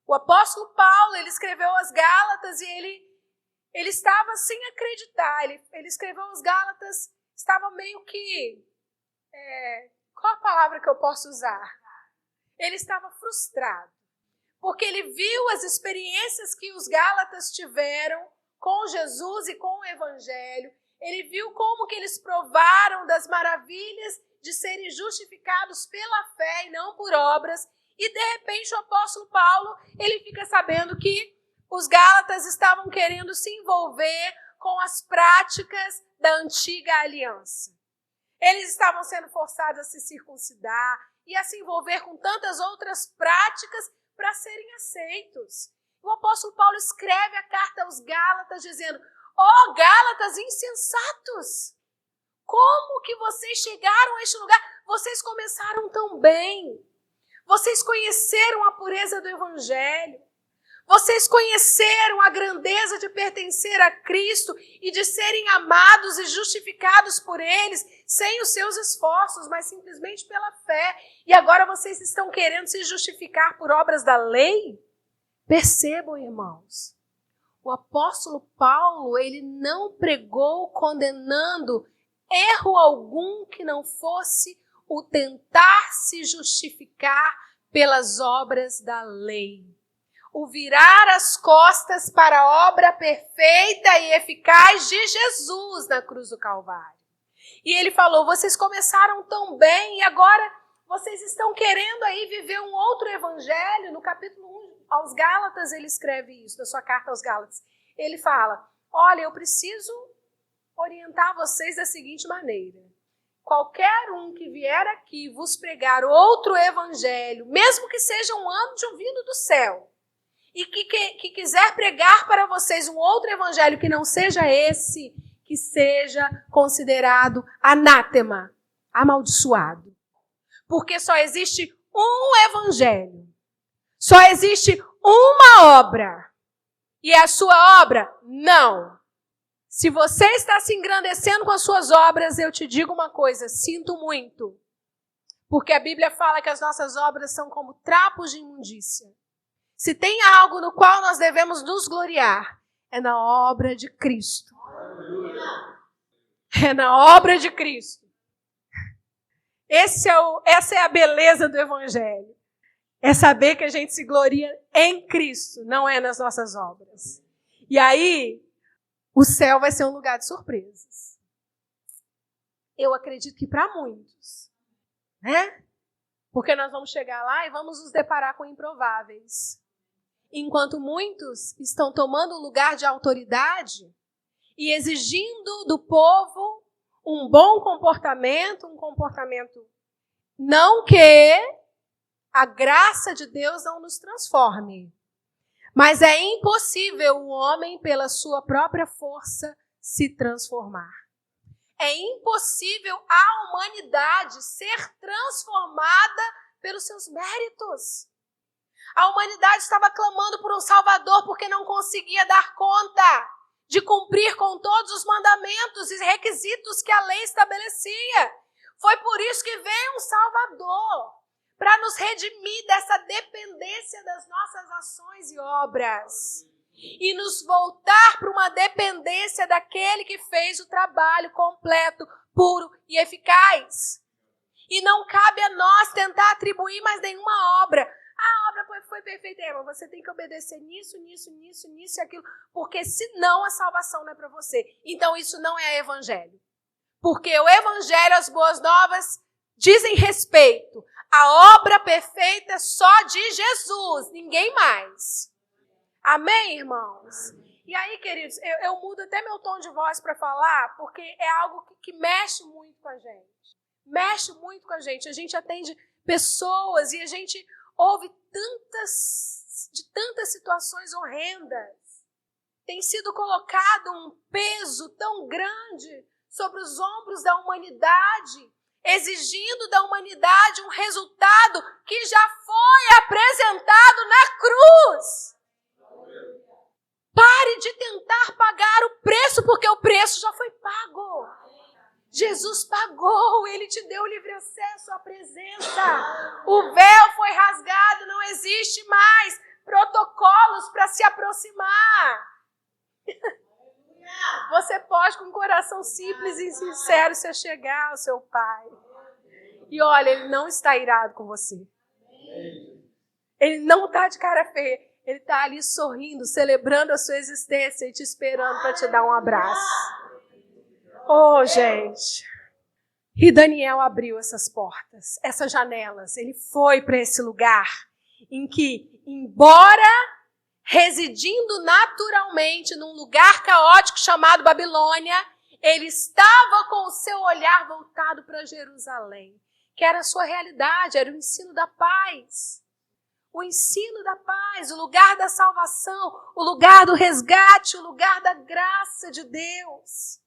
O apóstolo Paulo, ele escreveu as Gálatas e ele estava sem acreditar. Ele escreveu as Gálatas, estava meio que... qual a palavra que eu posso usar? Ele estava frustrado. Porque ele viu as experiências que os Gálatas tiveram com Jesus e com o Evangelho. Ele viu como que eles provaram das maravilhas de serem justificados pela fé e não por obras. E de repente o apóstolo Paulo, ele fica sabendo que os Gálatas estavam querendo se envolver com as práticas da antiga aliança. Eles estavam sendo forçados a se circuncidar e a se envolver com tantas outras práticas para serem aceitos. O apóstolo Paulo escreve a carta aos Gálatas dizendo: ó, Gálatas insensatos, como que vocês chegaram a este lugar? Vocês começaram tão bem. Vocês conheceram a pureza do Evangelho. Vocês conheceram a grandeza de pertencer a Cristo e de serem amados e justificados por eles, sem os seus esforços, mas simplesmente pela fé. E agora vocês estão querendo se justificar por obras da lei? Percebam, irmãos, o apóstolo Paulo, ele não pregou condenando erro algum que não fosse o tentar se justificar pelas obras da lei. O virar as costas para a obra perfeita e eficaz de Jesus na cruz do Calvário. E ele falou: vocês começaram tão bem e agora vocês estão querendo aí viver um outro evangelho. No capítulo 1, aos Gálatas, ele escreve isso, na sua carta aos Gálatas. Ele fala: olha, eu preciso orientar vocês da seguinte maneira. Qualquer um que vier aqui vos pregar outro evangelho, mesmo que seja um anjo vindo do céu, e que quiser pregar para vocês um outro evangelho que não seja esse, que seja considerado anátema, amaldiçoado. Porque só existe um evangelho. Só existe uma obra. E é a sua obra? Não. Se você está se engrandecendo com as suas obras, eu te digo uma coisa, sinto muito. Porque a Bíblia fala que as nossas obras são como trapos de imundícia. Se tem algo no qual nós devemos nos gloriar, é na obra de Cristo. É na obra de Cristo. Essa é a beleza do Evangelho. É saber que a gente se gloria em Cristo, não é nas nossas obras. E aí, o céu vai ser um lugar de surpresas. Eu acredito que para muitos, né? Porque nós vamos chegar lá e vamos nos deparar com improváveis. Enquanto muitos estão tomando um lugar de autoridade e exigindo do povo um bom comportamento, um comportamento não que a graça de Deus não nos transforme. Mas é impossível o homem, pela sua própria força, se transformar. É impossível a humanidade ser transformada pelos seus méritos. A humanidade estava clamando por um Salvador porque não conseguia dar conta de cumprir com todos os mandamentos e requisitos que a lei estabelecia. Foi por isso que veio um Salvador, para nos redimir dessa dependência das nossas ações e obras e nos voltar para uma dependência daquele que fez o trabalho completo, puro e eficaz. E não cabe a nós tentar atribuir mais nenhuma obra. A obra foi perfeita, mas você tem que obedecer nisso e aquilo, porque senão a salvação não é para você. Então isso não é evangelho. Porque o evangelho, as boas novas, dizem respeito à obra perfeita só de Jesus, ninguém mais. Amém, irmãos? E aí, queridos, eu mudo até meu tom de voz para falar, porque é algo que mexe muito com a gente. Mexe muito com a gente. A gente atende pessoas e a gente ouve tantas situações horrendas. Tem sido colocado um peso tão grande sobre os ombros da humanidade, exigindo da humanidade um resultado que já foi apresentado na cruz. Pare de tentar pagar o preço, porque o preço já foi pago. Jesus pagou, Ele te deu livre acesso à presença. O véu foi rasgado, não existe mais protocolos para se aproximar. Você pode, com um coração simples e sincero, se achegar ao seu Pai. E olha, Ele não está irado com você. Ele não está de cara feia. Ele está ali sorrindo, celebrando a sua existência e te esperando para te dar um abraço. Oh, gente. E Daniel abriu essas portas, essas janelas. Ele foi para esse lugar em que, embora residindo naturalmente num lugar caótico chamado Babilônia, ele estava com o seu olhar voltado para Jerusalém, que era a sua realidade, era o ensino da paz. O ensino da paz, o lugar da salvação, o lugar do resgate, o lugar da graça de Deus.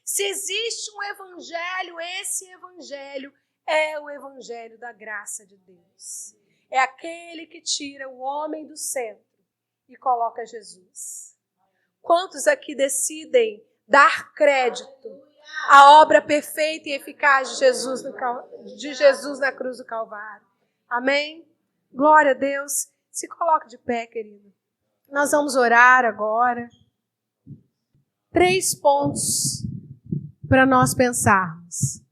Se existe um evangelho, esse evangelho é o evangelho da graça de Deus. É aquele que tira o homem do centro e coloca Jesus. Quantos aqui decidem dar crédito à obra perfeita e eficaz de Jesus na cruz do Calvário? Amém? Glória a Deus. Se coloque de pé, querido. Nós vamos orar agora. 3 pontos para nós pensarmos.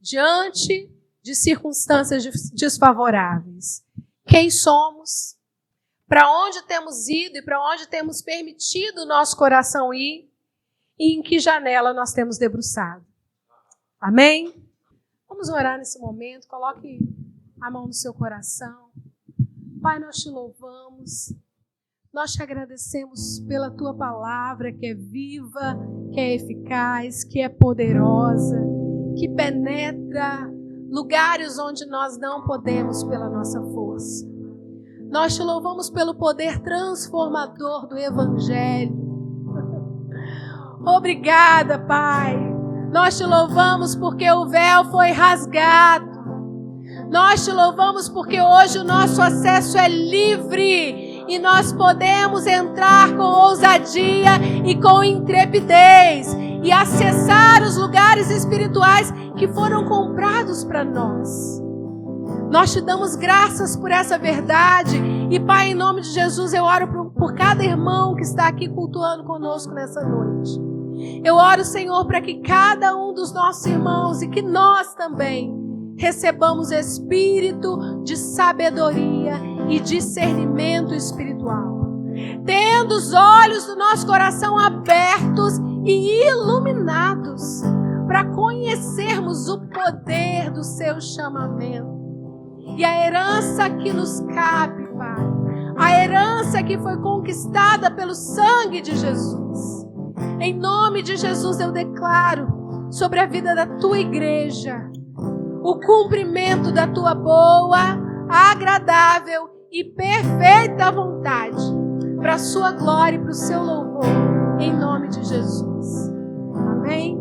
Diante de circunstâncias desfavoráveis, quem somos? Para onde temos ido e para onde temos permitido o nosso coração ir? E em que janela nós temos debruçado? Amém? Vamos orar nesse momento. Coloque a mão no seu coração. Pai, nós te louvamos, nós te agradecemos pela tua palavra que é viva, que é eficaz, que é poderosa, que penetra lugares onde nós não podemos pela nossa força. Nós te louvamos pelo poder transformador do Evangelho. Obrigada, Pai. Nós te louvamos porque o véu foi rasgado. Nós te louvamos porque hoje o nosso acesso é livre e nós podemos entrar com ousadia e com intrepidez e acessar os lugares espirituais que foram comprados para nós. Nós te damos graças por essa verdade. E, Pai, em nome de Jesus, eu oro por cada irmão que está aqui cultuando conosco nessa noite. Eu oro, Senhor, para que cada um dos nossos irmãos e que nós também recebamos espírito de sabedoria e discernimento espiritual. Tendo os olhos do nosso coração abertos e iluminados para conhecermos o poder do seu chamamento. E a herança que nos cabe, Pai. A herança que foi conquistada pelo sangue de Jesus. Em nome de Jesus eu declaro sobre a vida da tua igreja o cumprimento da tua boa, agradável e perfeita vontade para a sua glória e para o seu louvor, em nome de Jesus. Amém?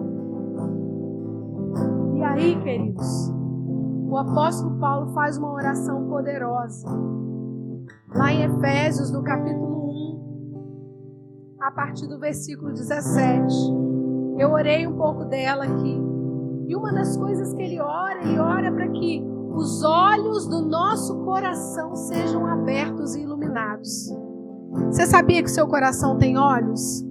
E aí, queridos, o apóstolo Paulo faz uma oração poderosa. Lá em Efésios, no capítulo 1, a partir do versículo 17. Eu orei um pouco dela aqui. E uma das coisas que ele ora para que os olhos do nosso coração sejam abertos e iluminados. Você sabia que o seu coração tem olhos?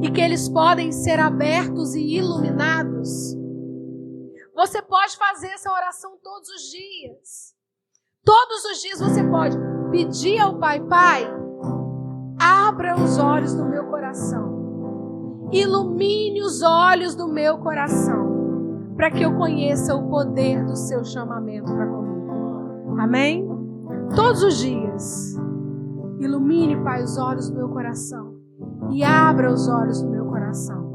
E que eles podem ser abertos e iluminados? Você pode fazer essa oração todos os dias. Todos os dias você pode pedir ao Pai: Pai, abra os olhos do meu coração. Ilumine os olhos do meu coração, para que eu conheça o poder do seu chamamento para comigo. Amém? Todos os dias. Ilumine, Pai, os olhos do meu coração. E abra os olhos do meu coração.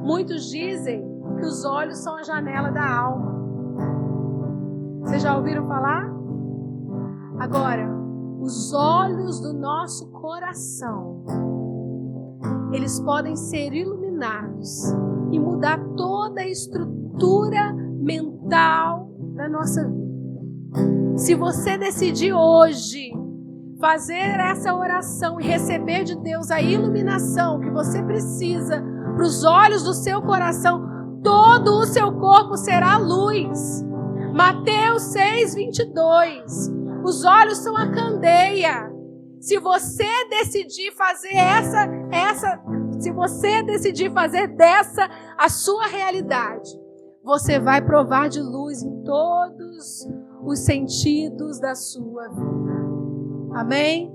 Muitos dizem que os olhos são a janela da alma. Vocês já ouviram falar? Agora, os olhos do nosso coração, eles podem ser iluminados e mudar toda a estrutura mental da nossa vida. Se você decidir hoje fazer essa oração e receber de Deus a iluminação que você precisa para os olhos do seu coração, todo o seu corpo será luz. Mateus 6:22. Os olhos são a candeia. Se você decidir fazer se você decidir fazer dessa a sua realidade, você vai provar de luz em todos os sentidos da sua vida. Amém?